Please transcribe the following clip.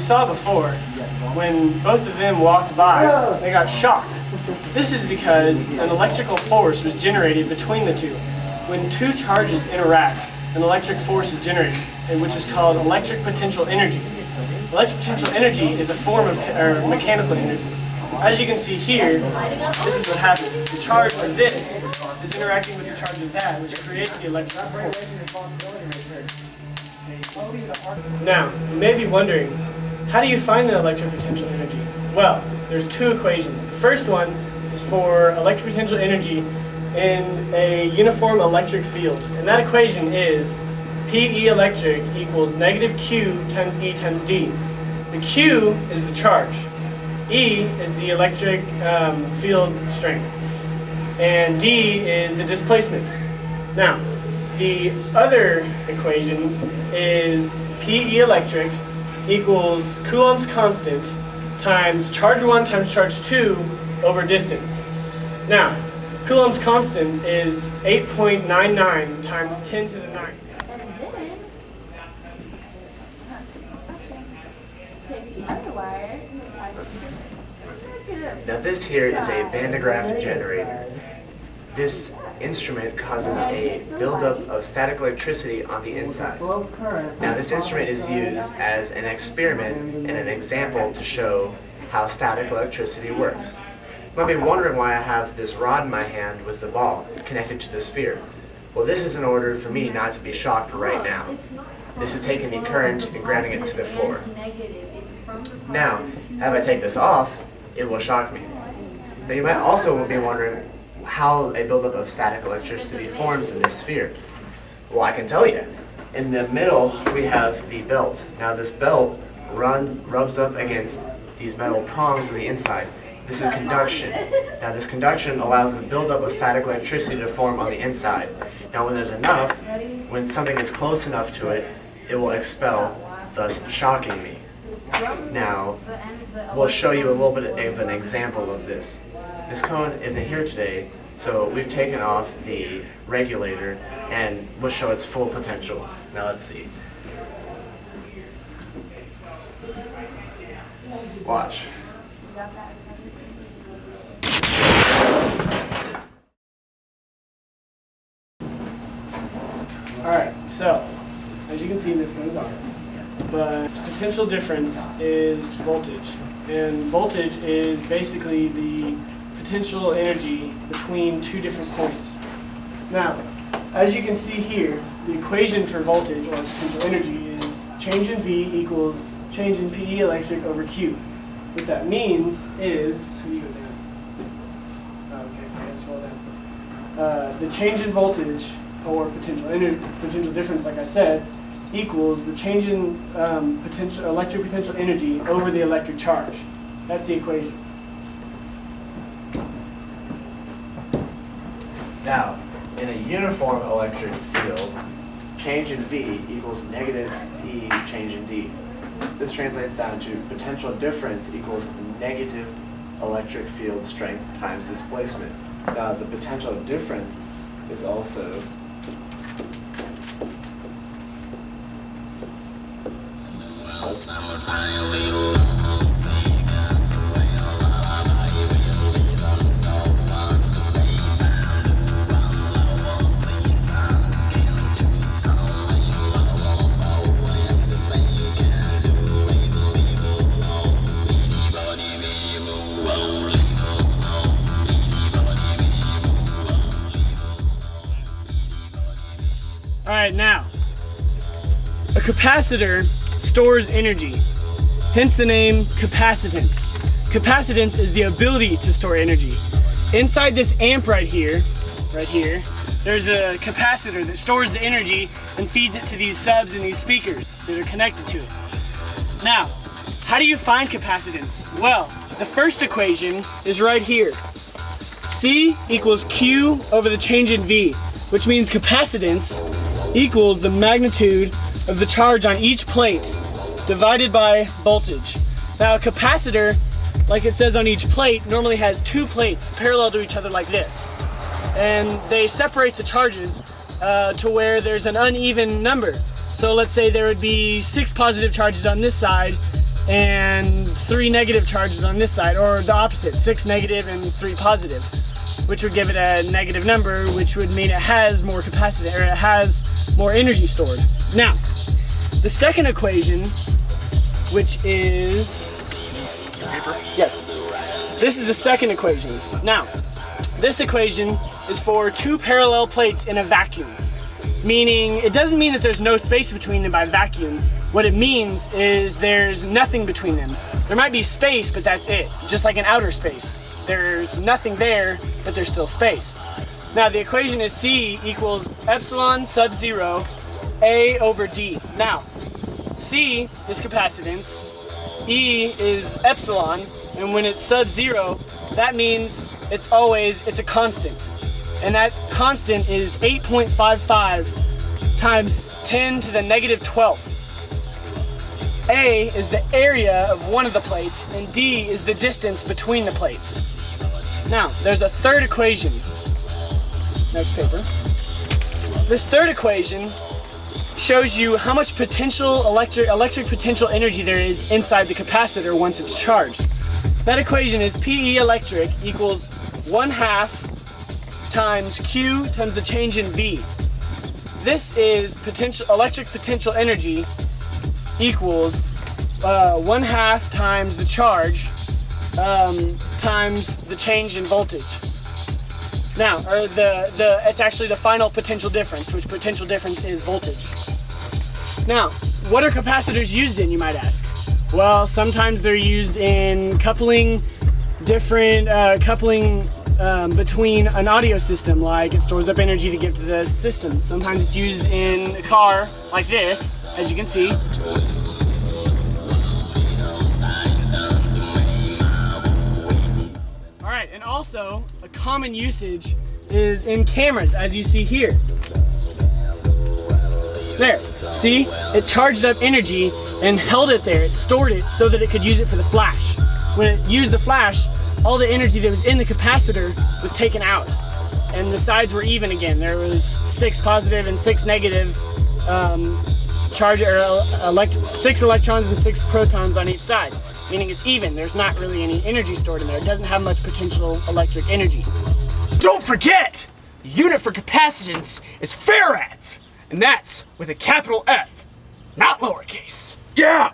saw before, when both of them walked by, they got shocked. This is because an electrical force was generated between the two. When two charges interact, an electric force is generated, which is called electric potential energy. Electric potential energy is a form of mechanical energy. As you can see here, this is what happens. The charge of this is interacting with the charge of that, which creates the electric force. Now, you may be wondering, how do you find the electric potential energy? Well, there's two equations. The first one is for electric potential energy in a uniform electric field. And that equation is PE electric equals negative Q times E times D. The Q is the charge. E is the electric field strength. And D is the displacement. Now, the other equation is PE electric equals Coulomb's constant times charge 1 times charge 2 over distance. Now, Coulomb's constant is 8.99 times 10 to the 9. Now this here is a Van de Graaff generator. This instrument causes a buildup of static electricity on the inside. Now this instrument is used as an experiment and an example to show how static electricity works. You might be wondering why I have this rod in my hand with the ball connected to the sphere. Well, this is in order for me not to be shocked right now. This is taking the current and grounding it to the floor. Now, if I take this off, it will shock me. Now you might also be wondering how a buildup of static electricity forms in this sphere. Well, I can tell you. In the middle, we have the belt. Now this belt rubs up against these metal prongs on the inside. This is conduction. Now this conduction allows the buildup of static electricity to form on the inside. Now when there's enough, when something is close enough to it, it will expel, thus shocking me. Now, we'll show you a little bit of an example of this. Ms. Cohen isn't here today, so we've taken off the regulator and we'll show its full potential. Now let's see. Watch. Alright, so, as you can see, this gun is awesome. But potential difference is voltage. And voltage is basically the potential energy between two different points. Now, as you can see here, the equation for voltage or potential energy is change in V equals change in PE electric over Q. What that means is, how do you go down? Okay, scroll down. The change in voltage or potential difference, like I said, equals the change in electric potential energy over the electric charge. That's the equation. Now, in a uniform electric field, change in V equals negative E change in D. This translates down to potential difference equals negative electric field strength times displacement. Now, the potential difference is also Alright, now, a capacitor stores energy, hence the name capacitance. Capacitance is the ability to store energy. Inside this amp right here, there's a capacitor that stores the energy and feeds it to these subs and these speakers that are connected to it. Now, how do you find capacitance? Well, the first equation is right here. C equals Q over the change in V, which means capacitance equals the magnitude of the charge on each plate divided by voltage. Now a capacitor, like it says on each plate, normally has two plates parallel to each other like this. And they separate the charges to where there's an uneven number. So let's say there would be 6 positive charges on this side and 3 negative charges on this side, or the opposite, 6 negative and 3 positive, which would give it a negative number, which would mean it has more capacity, or it has more energy stored. Now, the second equation, which is, yes, this is the second equation. Now, this equation is for two parallel plates in a vacuum, meaning it doesn't mean that there's no space between them by vacuum. What it means is there's nothing between them. There might be space, but that's it, just like in outer space. There's nothing there, but there's still space. Now, the equation is C equals epsilon sub 0 A over D. Now, C is capacitance, E is epsilon, and when it's sub 0, that means it's a constant. And that constant is 8.55 times 10 to the negative 12th. A is the area of one of the plates, and D is the distance between the plates. Now, there's a third equation. Next paper. This third equation shows you how much potential electric potential energy there is inside the capacitor once it's charged. That equation is PE electric equals 1/2 times Q times the change in V. This is electric potential energy equals 1/2 times the charge times the change in voltage. Now, it's actually the final potential difference, which potential difference is voltage. Now, what are capacitors used in, you might ask? Well, sometimes they're used in coupling between an audio system, like it stores up energy to give to the system. Sometimes it's used in a car like this, as you can see. Alright, and also a common usage is in cameras, as you see here. There, see? It charged up energy and held it there. It stored it so that it could use it for the flash. When it used the flash, all the energy that was in the capacitor was taken out, and the sides were even again. There was 6 positive and 6 negative 6 electrons and 6 protons on each side, meaning it's even. There's not really any energy stored in there. It doesn't have much potential electric energy. Don't forget, the unit for capacitance is farads, and that's with a capital F, not lowercase. Yeah,